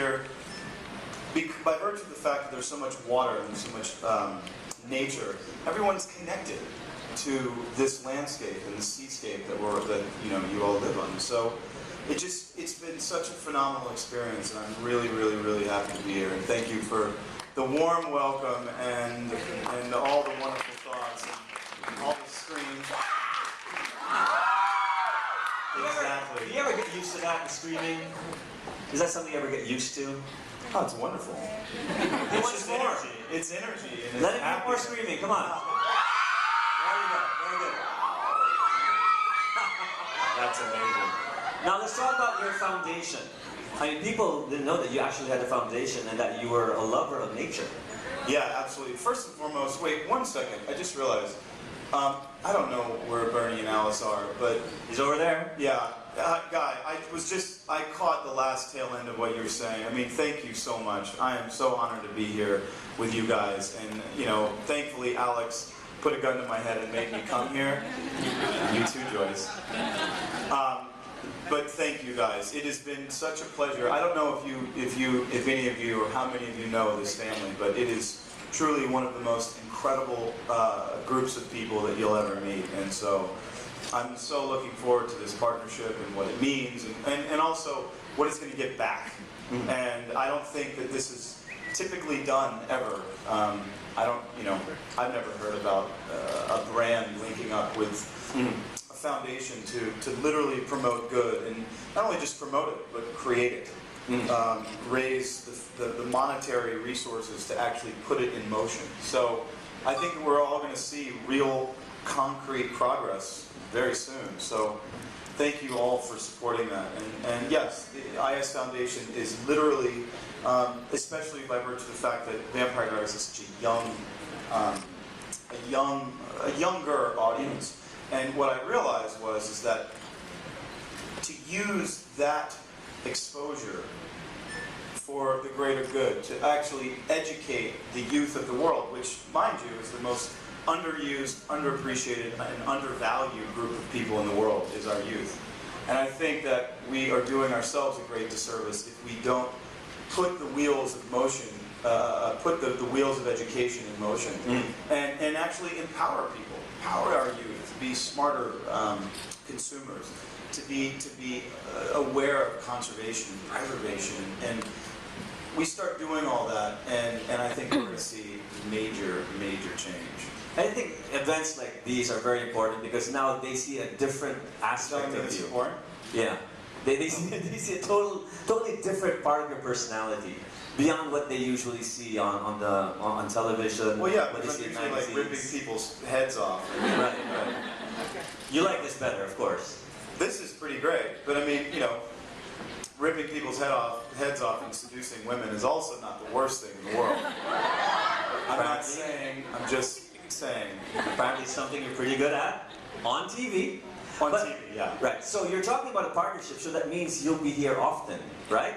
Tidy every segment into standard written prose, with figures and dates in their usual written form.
here, by virtue of the fact that there's so much water and so much nature, everyone's connected to this landscape and the seascape that you all live on. So it's been such a phenomenal experience, and I'm really, really, really happy to be here. And thank you for the warm welcome and all the wonderful thoughts and all the screams. Exactly. Do you ever get used to that, the screaming? Is that something you ever get used to? Oh, it's wonderful. It's just energy. It's energy. And Let it be more screaming. Come on. There you go. Very good. That's amazing. Now let's talk about your foundation. I mean, people didn't know that you actually had a foundation and that you were a lover of nature. Yeah, absolutely. First and foremost, wait 1 second. I just realized. I don't know where Bernie and Alice are, but He's over there. yeah, Guy, I caught the last tail end of what you were saying. I mean, thank you so much. I am so honored to be here with you guys, and thankfully Alex put a gun to my head and made me come here. You too, Joyce. But thank you guys. It has been such a pleasure. I don't know if any of you or how many of you know this family, but it is truly one of the most incredible groups of people that you'll ever meet. And so I'm so looking forward to this partnership and what it means, and also what it's going to get back. And I don't think that this is typically done ever. I've never heard about a brand linking up with a foundation to literally promote good, and not only just promote it, but create it. Raise the monetary resources to actually put it in motion. So I think we're all going to see real concrete progress very soon. So thank you all for supporting that. And yes, the IS Foundation is literally, especially by virtue of the fact that Vampire Diaries is such a younger audience. And what I realized is that to use that exposure for the greater good, to actually educate the youth of the world, which, mind you, is the most underused, underappreciated, and undervalued group of people in the world, is our youth. And I think that we are doing ourselves a great disservice if we don't put the wheels of motion, put the wheels of education in motion, and actually empower people, empower our youth to be smarter consumers, to be aware of conservation and preservation, and we start doing all that, and I think we're going to see major change. I think events like these are very important because now they see a different aspect of you. Important? Yeah, they see a totally different part of your personality beyond what they usually see on television. Well, yeah, what because they I'm see in usually like magazines. ripping people's heads off. Right. You like this better, of course. This is pretty great, but I mean, ripping people's heads off and seducing women is also not the worst thing in the world. I'm not saying, I'm just saying. Apparently something you're pretty good at on TV. On TV, yeah. Right, so you're talking about a partnership, so that means you'll be here often, right?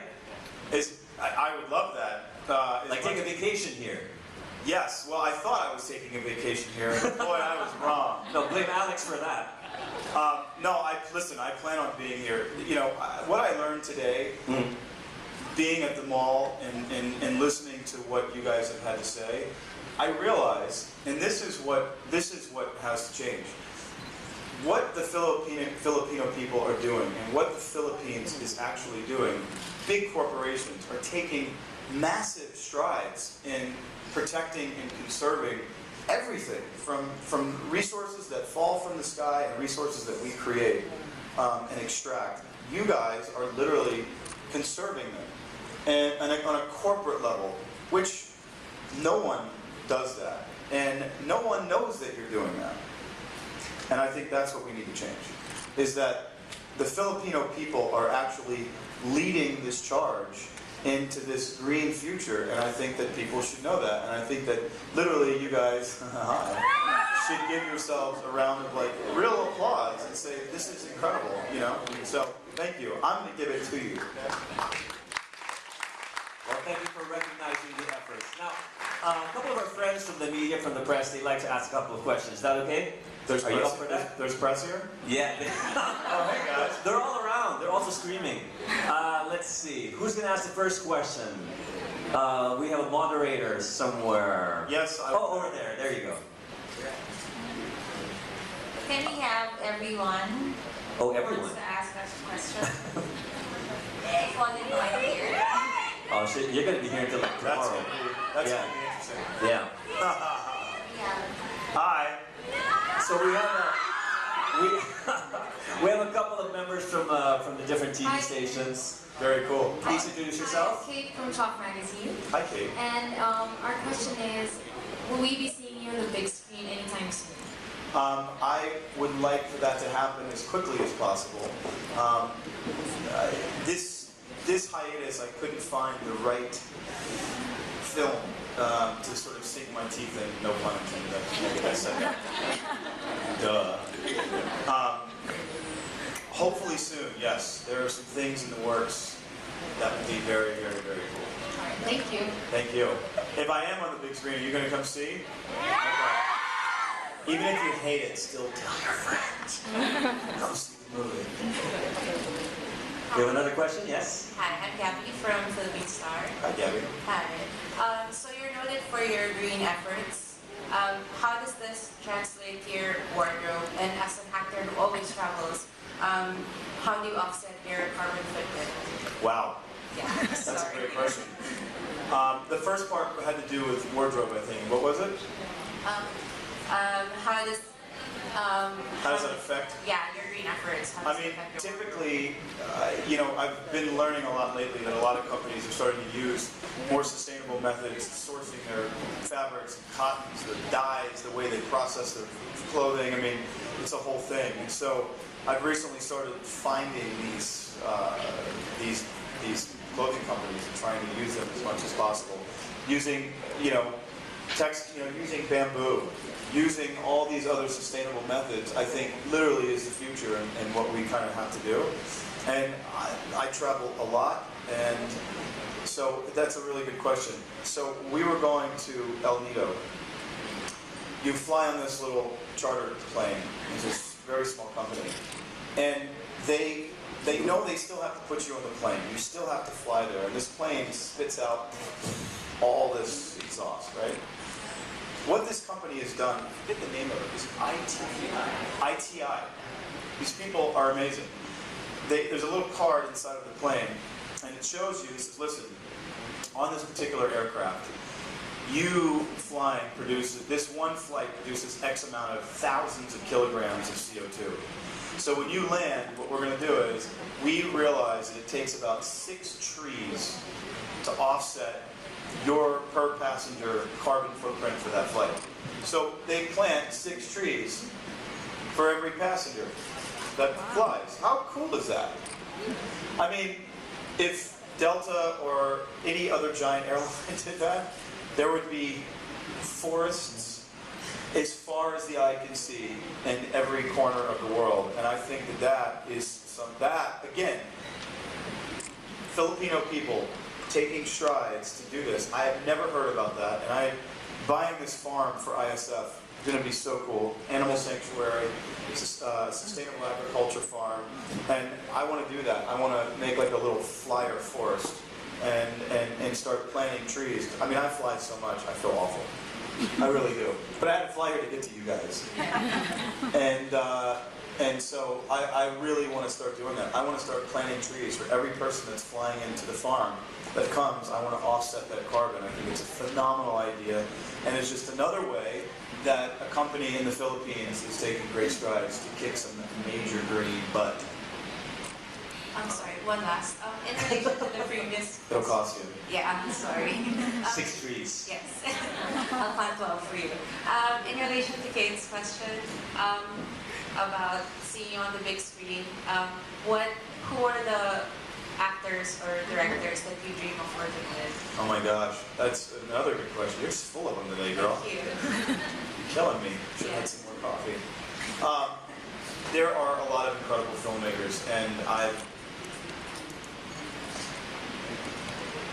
I would love that. Like take a vacation here. Yes, well, I thought I was taking a vacation here, and boy, I was wrong. No, blame Alex for that. No, listen, I plan on being here. What I learned today, being at the mall and listening to what you guys have had to say, I realized, and this is what has to change. What the Filipino people are doing, and what the Philippines is actually doing, big corporations are taking massive strides in protecting and conserving everything from resources that fall from the sky and resources that we create and extract. You guys are literally conserving them, and on a corporate level, which no one does that, and no one knows that you're doing that. And I think that's what we need to change, is that the Filipino people are actually leading this charge into this green future, and I think that people should know that, and I think that literally you guys should give yourselves a round of real applause and say, this is incredible, So, thank you. I'm going to give it to you. Well, thank you for recognizing the efforts. Now, a couple of our friends from the media, from the press, they'd like to ask a couple of questions. Is that okay? Are you up for that? There's press here? Yeah. Oh, hey guys. They're all around. They're also screaming. let's see. Who's going to ask the first question? We have a moderator somewhere. Yes. Over there. There you go. Can we have everyone Oh, who everyone. wants to ask us a question? One in line here. Oh shit, you're gonna be here until like That's tomorrow. gonna Yeah. be interesting. Yeah. Yeah. Hi. So we have we have a couple of members from the different TV Hi. stations. Very cool. Please introduce yourself. I'm Kate from Talk Magazine. Hi, Kate. And our question is, will we be seeing you on the big screen anytime soon? I would like for that to happen as quickly as possible. This hiatus, I couldn't find the right film to sort of sink my teeth in. No pun intended. I think I said that. Duh. Hopefully soon, yes. There are some things in the works that would be very, very, very cool. All right, thank you. Thank you. If I am on the big screen, are you going to come see? Okay. Even if you hate it, still tell your friends. Come see the movie. You have another question? Yes. Hi, I'm Gabby from Philippine Star. Hi, Gabby. Hi. So you're noted for your green efforts. How does this translate to your wardrobe? And as an actor who always travels, how do you offset your carbon footprint? Wow. Yeah, That's a sorry. great question. The first part had to do with wardrobe, I think. What was it? How does How does that affect? Yeah, your green efforts. How I does it mean, affect your typically, I've been learning a lot lately that a lot of companies are starting to use more sustainable methods, sourcing their fabrics, cottons, the dyes, the way they process their clothing. I mean, it's a whole thing. And so I've recently started finding these clothing companies and trying to use them as much as possible, using using bamboo. Using all these other sustainable methods, I think, literally is the future and what we kind of have to do. And I travel a lot, and so that's a really good question. So we were going to El Nido. You fly on this little chartered plane. It's this very small company. And they know they still have to put you on the plane. You still have to fly there. And this plane spits out all this exhaust, right? What this company has done, I forget the name of it, is ITI. These people are amazing. There's a little card inside of the plane, and it shows you, it says, listen, on this particular aircraft, you flying produces, this one flight produces X amount of thousands of kilograms of CO2. So when you land, what we're going to do is, we realize that it takes about 6 trees to offset your per passenger carbon footprint for that flight. So they plant 6 trees for every passenger that flies. How cool is that? I mean, if Delta or any other giant airline did that, there would be forests as far as the eye can see in every corner of the world. And I think that again, Filipino people taking strides to do this. I have never heard about that, and buying this farm for ISF is going to be so cool. Animal sanctuary, sustainable agriculture farm, and I want to do that. I want to make like a little flyer forest and start planting trees. I mean, I fly so much, I feel awful. I really do. But I had to fly here to get to you guys. And so I really want to start doing that. I want to start planting trees for every person that's flying into the farm that comes. I want to offset that carbon. I think it's a phenomenal idea. And it's just another way that a company in the Philippines is taking great strides to kick some major green butt. I'm sorry, one last. In relation to the previous... It'll cost you. Yeah, I'm sorry. 6 trees. Yes. I'll plant 12 for you. In relation to Kate's question about seeing you on the big screen, who are the actors or directors that you dream of working with? Oh my gosh, that's another good question. You're just full of them today, girl. Thank you. You're killing me. Should have had some more coffee. There are a lot of incredible filmmakers, and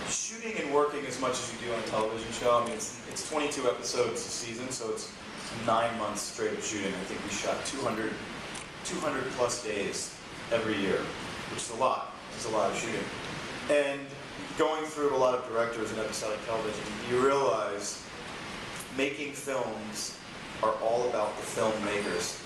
shooting and working as much as you do on a television show. I mean, it's 22 episodes a season, so it's 9 months straight of shooting. I think we shot 200 plus days every year, which is a lot. It's a lot of shooting. And going through a lot of directors in episodic television, you realize making films are all about the filmmakers.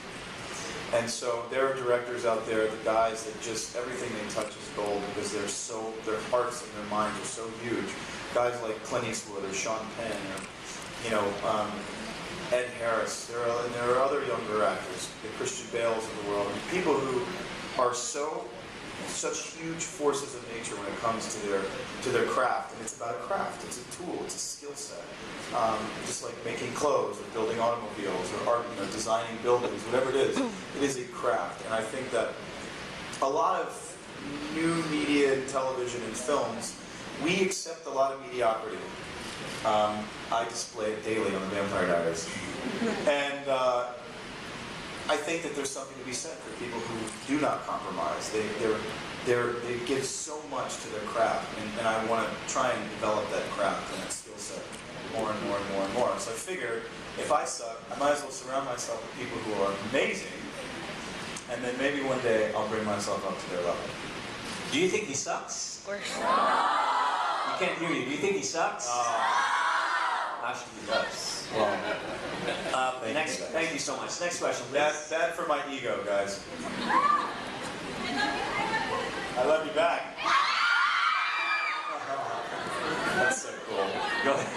And so there are directors out there, the guys that just, everything they touch is gold because they're so, their hearts and their minds are so huge. Guys like Clint Eastwood or Sean Penn or, you know, Ed Harris. There are other younger actors, the Christian Bales of the world. I mean, people who are such huge forces of nature when it comes to their craft. And it's about a craft, it's a tool, it's a skill set. Just like making clothes or building automobiles or art, you know, designing buildings, whatever it is a craft. And I think that a lot of new media and television and films, we accept a lot of mediocrity. I display it daily on the Vampire Diaries. And I think that there's something to be said for people who do not compromise. They give so much to their craft, and I want to try and develop that craft and that skill set more and more and more and more. So I figure, if I suck, I might as well surround myself with people who are amazing, and then maybe one day I'll bring myself up to their level. Do you think he sucks? Of course. You can't hear you. Do you think he sucks? Actually, he does. Well, thank you so much. Next question, please. That's bad for my ego, guys. I love you back. That's so cool. Go ahead.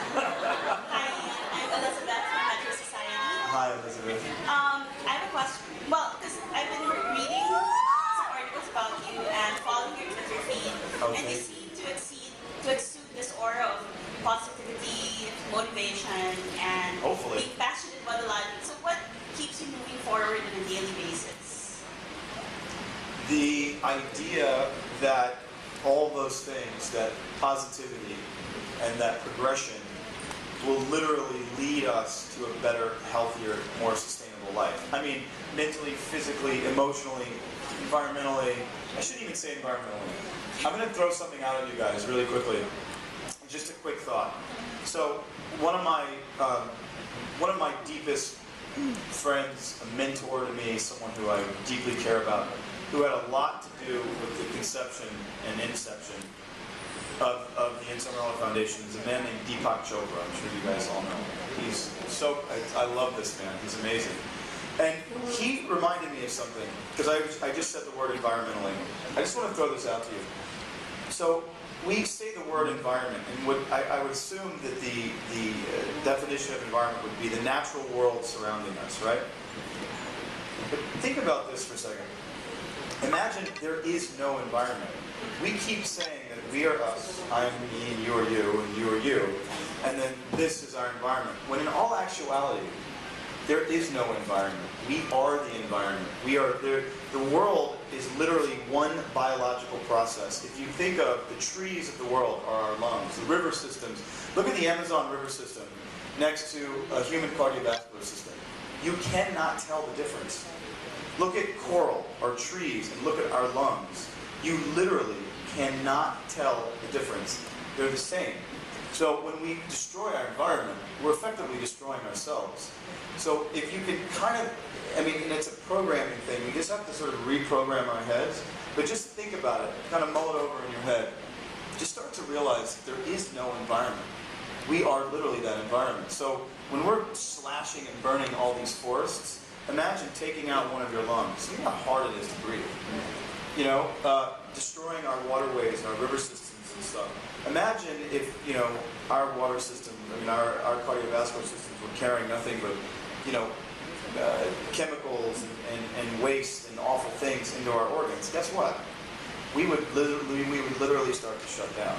Hi, I'm Elizabeth from Metro Society. Hi, Elizabeth. I have a question. Well, because I've been reading some articles about you and following your Twitter feed, and you seem to exude this aura of positivity, motivation, and Hopefully. being passionate about the life. So what keeps you moving forward on a daily basis? The idea that all those things, that positivity and that progression, will literally lead us to a better, healthier, more sustainable life. I mean, mentally, physically, emotionally, environmentally. I shouldn't even say environmentally. I'm going to throw something out at you guys really quickly. Just a quick thought. So, one of my deepest friends, a mentor to me, someone who I deeply care about, who had a lot to do with the conception and inception of the Somerhalder Foundation, is a man named Deepak Chopra. I'm sure you guys all know him. He's so, I love this man. He's amazing. And he reminded me of something, because I just said the word environmentally. I just want to throw this out to you. So, we say the word environment, and what I would assume that the definition of environment would be the natural world surrounding us, right? But think about this for a second. Imagine there is no environment. We keep saying that we are us, I am me, and you are you, and you are you, and then this is our environment. When in all actuality, there is no environment. We are the environment. We are there. The world is literally one biological process. If you think of the trees of the world are our lungs, the river systems. Look at the Amazon river system next to a human cardiovascular system. You cannot tell the difference. Look at coral or trees and look at our lungs. You literally cannot tell the difference. They're the same. So when we destroy our environment, we're effectively destroying ourselves. So if you can kind of, I mean, and it's a programming thing, we just have to sort of reprogram our heads, but just think about it, kind of mull it over in your head. Just start to realize that there is no environment. We are literally that environment. So when we're slashing and burning all these forests, imagine taking out one of your lungs. You know how hard it is to breathe. You know, destroying our waterways and our river systems and stuff. Imagine if, you know, our water system, I mean, our cardiovascular systems were carrying nothing but, you know, chemicals and waste and awful things into our organs. Guess what? We would literally start to shut down.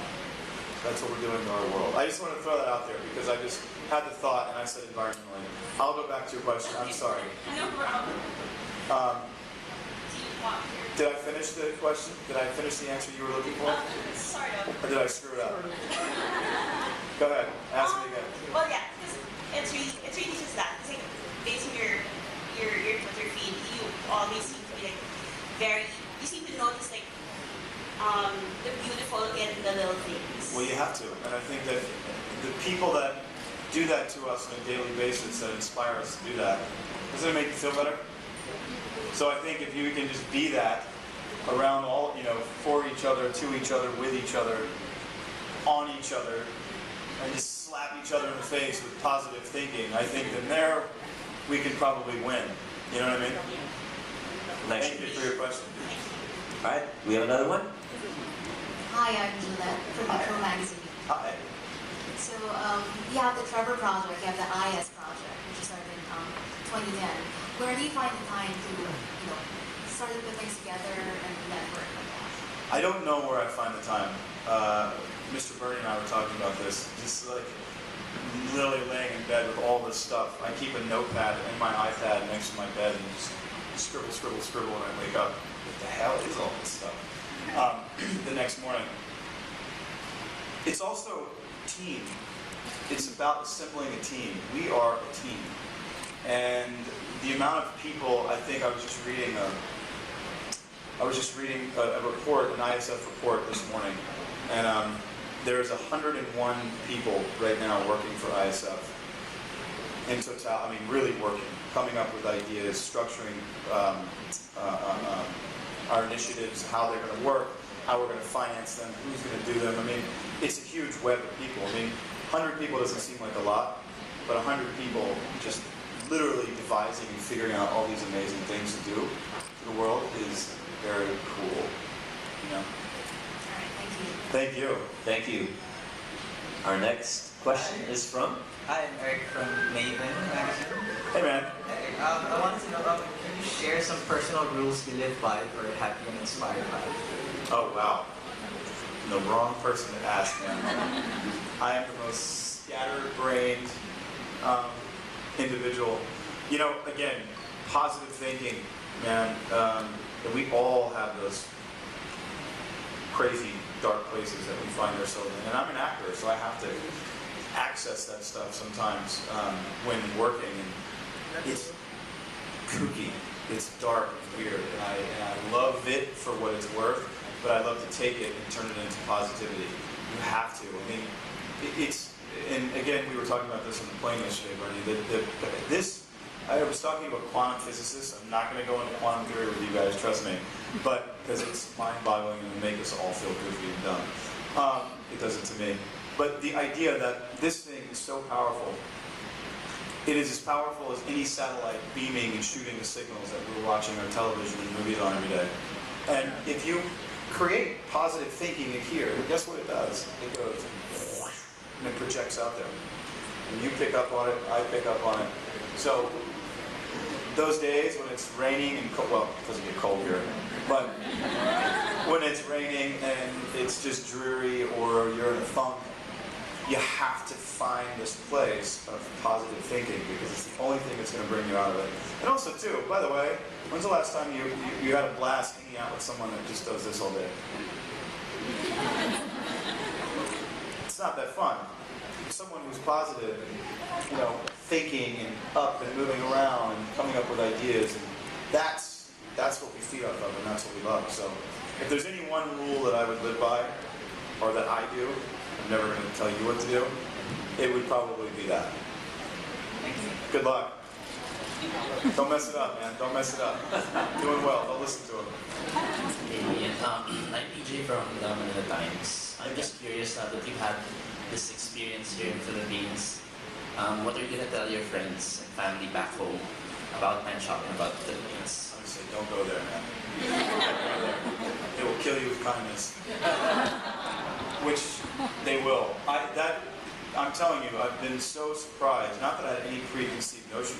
That's what we're doing to our world. I just want to throw that out there because I just had the thought and I said environmentally. I'll go back to your question. I'm sorry. No problem. Did I finish the question? Did I finish the answer you were looking for? Sort of. Or did I screw it up? Go ahead. Ask me again. Well, yeah, because it's really just that. It's like, based on your Twitter feed, you always seem to be like you seem to notice like the beautiful in the little things. Well, you have to. And I think that the people that do that to us on a daily basis, that inspire us to do that, doesn't it make you feel better? So I think if you can just be that, around all, for each other, to each other, with each other, on each other, and just slap each other in the face with positive thinking, I think then there we can probably win. You know what I mean? Thank you for your question. All right, we have another one. Hi, I'm Gillette from Metro Magazine. Hi. So you have the Trevor Project, you have the IS Project, which started in 2010. Where do you find the time to, start to put things together and network like that? I don't know where I find the time. Mr. Bernie and I were talking about this. Just like literally laying in bed with all this stuff. I keep a notepad and my iPad next to my bed and just scribble, scribble, scribble when I wake up. What the hell is all this stuff? The next morning. It's also team. It's about assembling a team. We are a team. And the amount of people, I think I was just reading a report, an ISF report this morning, and there's 101 people right now working for ISF. In total, I mean really working, coming up with ideas, structuring our initiatives, how they're going to work, how we're going to finance them, who's going to do them. I mean, it's a huge web of people. I mean, 100 people doesn't seem like a lot, but 100 people just literally devising and figuring out all these amazing things to do to the world is very cool. All right, Thank thank you. you. Thank you. Our next question is from? Hi, I'm Eric from Maven Magazine. Hey man. Hey, I wanted to know, can you share some personal rules you live by or happy and inspired by? Oh wow. The wrong person to ask, man. I am the most scatterbrained individual. Again, positive thinking, man. We all have those crazy, dark places that we find ourselves in. And I'm an actor, so I have to access that stuff sometimes when working. And it's kooky, it's dark and weird, and I love it for what it's worth, but I love to take it and turn it into positivity. You have to. I mean, and again, we were talking about this on the plane yesterday, Bernie. I was talking about quantum physicists. I'm not going to go into quantum theory with you guys, trust me, but because it's mind-boggling and it'll make us all feel goofy and dumb. It does it to me. But the idea that this thing is so powerful, it is as powerful as any satellite beaming and shooting the signals that we're watching our television and movies on every day. And if you create positive thinking in here, guess what it does? It goes and it projects out there. And you pick up on it, I pick up on it. So those days when it's raining and cold, well, it doesn't get cold here, but when it's raining and it's just dreary or you're in a funk, you have to find this place of positive thinking because it's the only thing that's going to bring you out of it. And also, too, by the way, when's the last time you had a blast hanging out with someone that just does this all day? It's not that fun. Someone who's positive and, thinking and up and moving around and coming up with ideas, and that's what we feed off of and that's what we love. So if there's any one rule that I would live by, or that I do, I'm never going to tell you what to do, it would probably be that. Good luck. Don't mess it up, man. Don't mess it up. Doing well. Don't listen to him. Hey, I'm PJ from the Manila Times. I'm just curious now that you've had this experience here in the Philippines. What are you going to tell your friends and family back home about Penshoppe and about the Philippines? I'm going to say, don't go there, man. Don't go there. It will kill you with kindness. Which they will. I'm telling you, I've been so surprised. Not that I had any preconceived notion.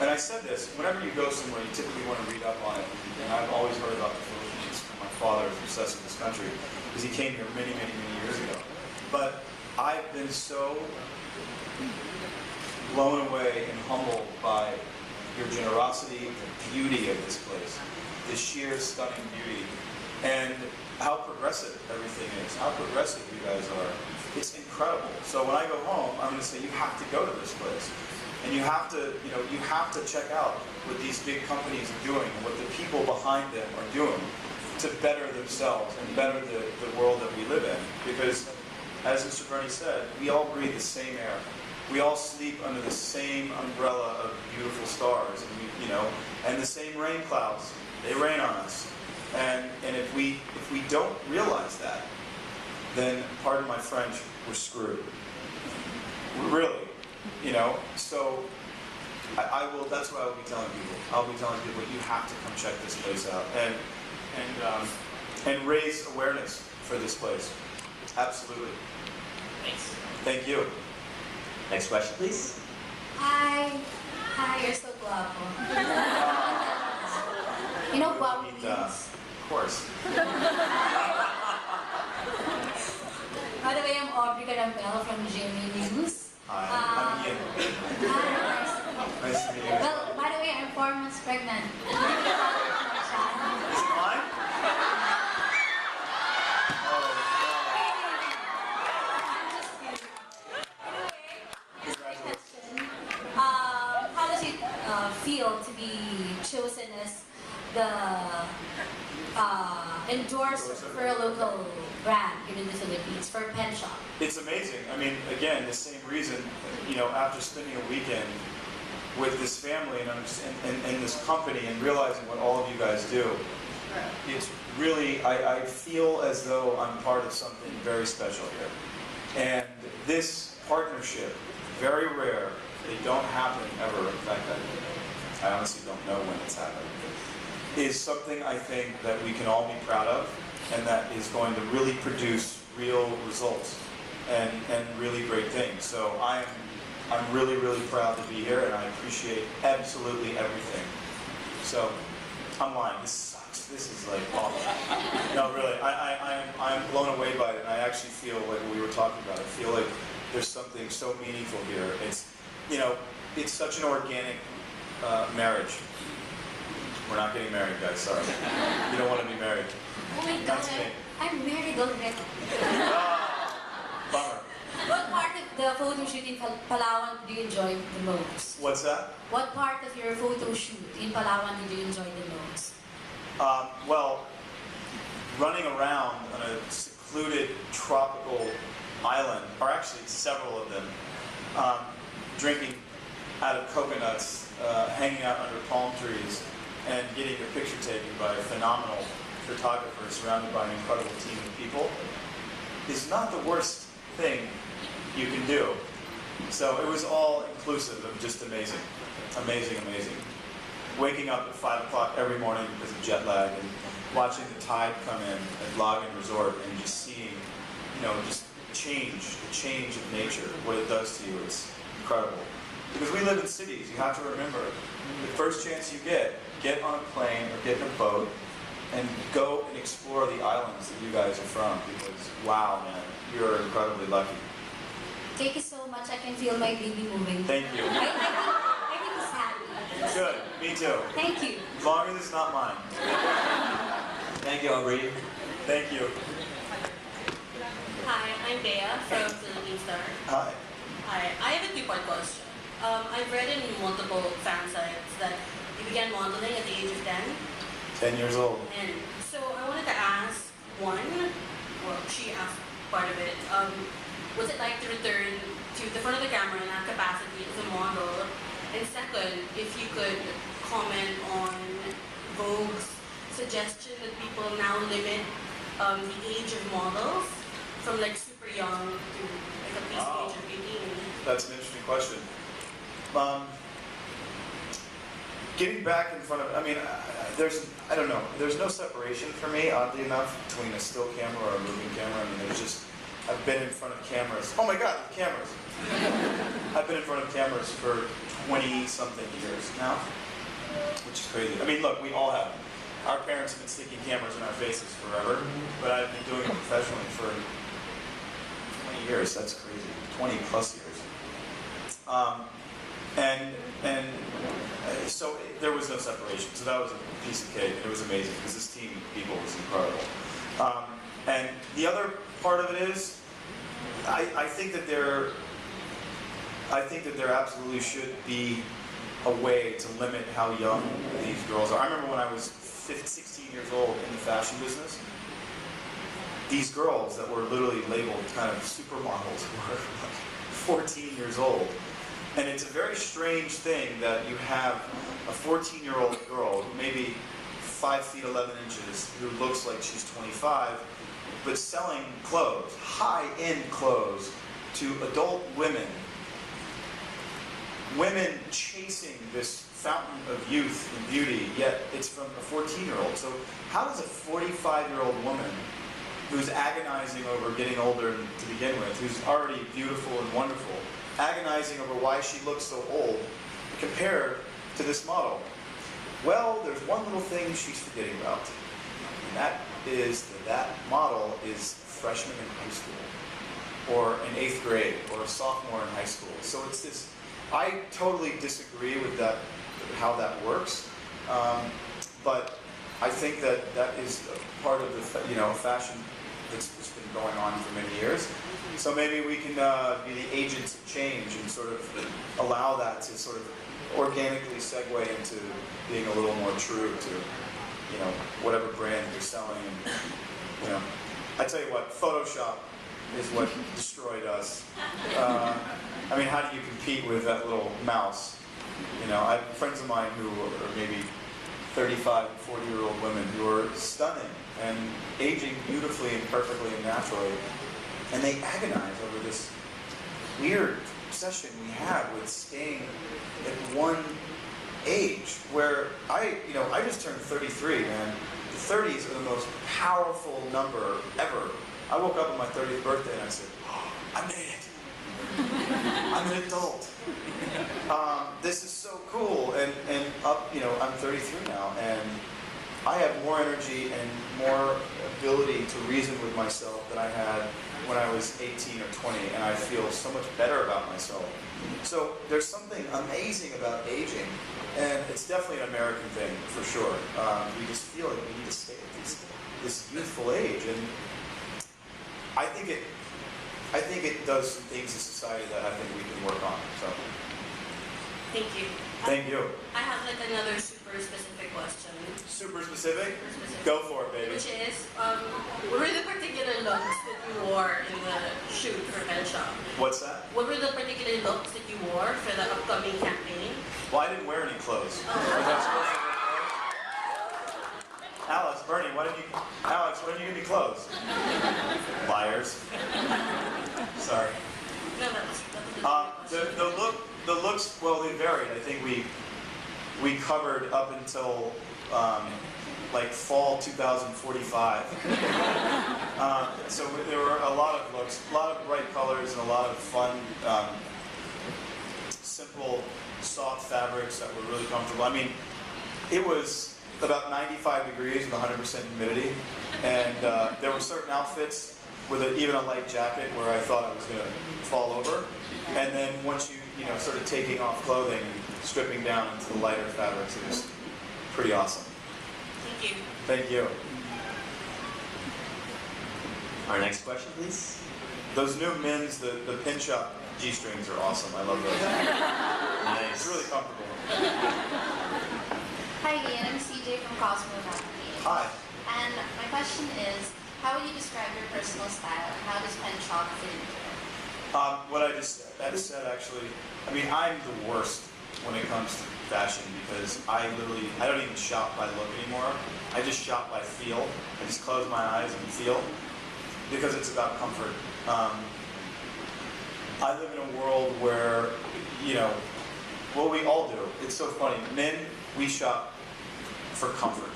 And I said this, whenever you go somewhere, you typically want to read up on it. And I've always heard about the Philippines from my father, who's obsessed with this country, because he came here many, many, many years ago. But I've been so blown away and humbled by your generosity, the beauty of this place, the sheer stunning beauty, and how progressive everything is, how progressive you guys are. It's incredible. So when I go home, I'm going to say, you have to go to this place. And you have to, you have to check out what these big companies are doing and what the people behind them are doing to better themselves and better the world that we live in. Because, as Mr. Bernie said, we all breathe the same air. we all sleep under the same umbrella of beautiful stars, and and the same rain clouds. They rain on us, and if we don't realize that, then pardon my French, we're screwed. Really, So I will. That's what I will be telling people. I'll be telling people you have to come check this place out and raise awareness for this place. Absolutely. Thanks. Thank you. Next question, please. Hi, you're so guapo. You know guapo Meet, means? of course. By the way, I'm Aubrey Carambel from Jimmy News. Hi, I'm Ian. Hi, Nice to meet you. well, by the way, I'm 4 months pregnant. Is it mine? How does it feel to be chosen as the endorser for a local brand here in the Philippines, for Penshoppe? It's amazing. I mean, again, the same reason, after spending a weekend with this family and this company and realizing what all of you guys do, it's really, I feel as though I'm part of something very special here. And this partnership, very rare, they don't happen ever. In fact, I honestly don't know when it's happening. Is something I think that we can all be proud of, and that is going to really produce real results and really great things. So I'm really, really proud to be here, and I appreciate absolutely everything. So I'm lying. This sucks. This is like awful. No, really. I'm blown away by it, and I actually feel like we were talking about. I feel like there's something so meaningful here. It's it's such an organic marriage. We're not getting married, guys. Sorry. You don't want to be married. Oh my God, That's me. I'm married already. Bummer. What part of the photo shoot in Palawan do you enjoy the most? What's that? What part of your photo shoot in Palawan did you enjoy the most? Well, running around on a secluded tropical island, or actually several of them, drinking out of coconuts, hanging out under palm trees, and getting your picture taken by a phenomenal photographer surrounded by an incredible team of people is not the worst thing you can do. So it was all inclusive of just amazing. Amazing, amazing. Waking up at 5 o'clock every morning because of jet lag and watching the tide come in at Logan Resort and just seeing, just the change of nature, what it does to you. It's incredible. Because we live in cities, you have to remember, the first chance you get on a plane or get in a boat and go and explore the islands that you guys are from, because wow, man, you're incredibly lucky. Thank you so much. I can feel my baby moving. Thank you. I think it's happy. Good, me too. Thank you. As long as it's not mine. Thank you, Aubrey. Thank you. Hi, I'm Bea from Philippine Star. Hi. Hi, I have a two-part question. I've read in multiple fan sites that you began modeling at the age of 10. 10 years old. And so I wanted to ask, one, well, she asked part of it, what's it like to return to the front of the camera in that capacity as a model? And second, if you could comment on Vogue's suggestion that people now limit the age of models from like super young to like at least the age of 18. That's an interesting question. Getting back in front of, I don't know, there's no separation for me, oddly enough, between a still camera or a moving camera. I've been in front of cameras. Oh my God, the cameras. I've been in front of cameras for 20-something years now, which is crazy. Look, we all have. Our parents have been sticking cameras in our faces forever, but I've been doing it professionally for 20 years. That's crazy. 20 plus years. So there was no separation. So that was a piece of cake, and it was amazing because this team of people was incredible. And the other part of it is, I think that there absolutely should be a way to limit how young these girls are. I remember when I was 16 years old in the fashion business, these girls that were literally labeled kind of supermodels were like 14 years old. And it's a very strange thing that you have a 14-year-old girl who may be 5 feet 11 inches, who looks like she's 25, but selling clothes, high-end clothes, to adult women. Women chasing this fountain of youth and beauty, yet it's from a 14-year-old. So how does a 45-year-old woman who's agonizing over getting older to begin with, who's already beautiful and wonderful, agonizing over why she looks so old, compared to this model? Well, there's one little thing she's forgetting about, and that is that model is a freshman in high school, or in 8th grade, or a sophomore in high school. So it's this, I totally disagree with that, how that works, but I think that that is a part of the fashion that's been going on for many years. So maybe we can be the agents of change and sort of allow that to sort of organically segue into being a little more true to, whatever brand you're selling. And, I tell you what, Photoshop is what destroyed us. I mean, how do you compete with that little mouse? I have friends of mine who are maybe 35, 40-year-old women who are stunning and aging beautifully and perfectly and naturally. And they agonize over this weird obsession we have with staying at one age where I just turned 33, man. The 30s are the most powerful number ever. I woke up on my 30th birthday and I said, oh, I made it. I'm an adult. This is so cool. And I'm 33 now, and I have more energy and more ability to reason with myself than I had when I was 18 or 20, and I feel so much better about myself. So there's something amazing about aging, and it's definitely an American thing, for sure. We just feel like we need to stay at this youthful age, and I think it does some things in society that I think we can work on. So. Thank you. Thank you. I have like another super specific question. Super specific? Super specific. Go for it, baby. Which is, what were the particular looks that you wore in the shoot for Penshoppe? What's that? What were the particular looks that you wore for the upcoming campaign? Well, I didn't wear any clothes. Was I supposed to wear clothes? Alex, Bernie, why didn't you give me clothes? Liars. Sorry. No, that's the looks, well, they varied. I think we covered up until like fall 2045. So there were a lot of looks, a lot of bright colors, and a lot of fun, simple, soft fabrics that were really comfortable. I mean, it was about 95 degrees with 100% humidity, and there were certain outfits with even a light jacket where I thought I was going to fall over. And then once you started taking off clothing and stripping down into the lighter fabrics, it was pretty awesome. Thank you. Thank you. Our next question, please. Those new men's, the Penshoppe G-strings are awesome. I love those. Nice. It's really comfortable. Hi Ian, I'm CJ from Cosmo Magazine. Hi. And my question is, how would you describe your personal style, and how does Penshoppe fit into it? What I just said, actually, I mean, I'm the worst when it comes to fashion because I don't even shop by look anymore. I just shop by feel. I just close my eyes and feel because it's about comfort. I live in a world where, well, we all do. It's so funny. Men, we shop for comfort.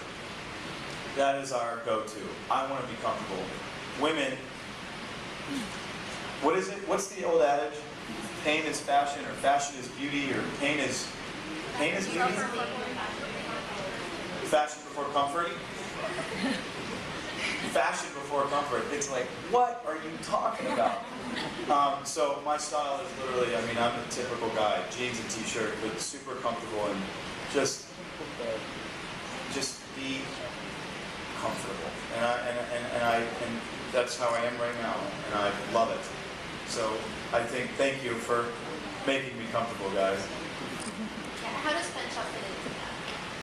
That is our go-to. I want to be comfortable. Women, what is it? What's the old adage? Pain is fashion, or fashion is beauty, or pain is beauty? Fashion before comfort? Fashion before comfort. It's like, what are you talking about? So my style is literally, I mean, I'm the typical guy, jeans and t-shirt, but super comfortable and just be comfortable. And that's how I am right now, and I love it. So I think, thank you for making me comfortable, guys. Yeah, how does Penshoppe fit into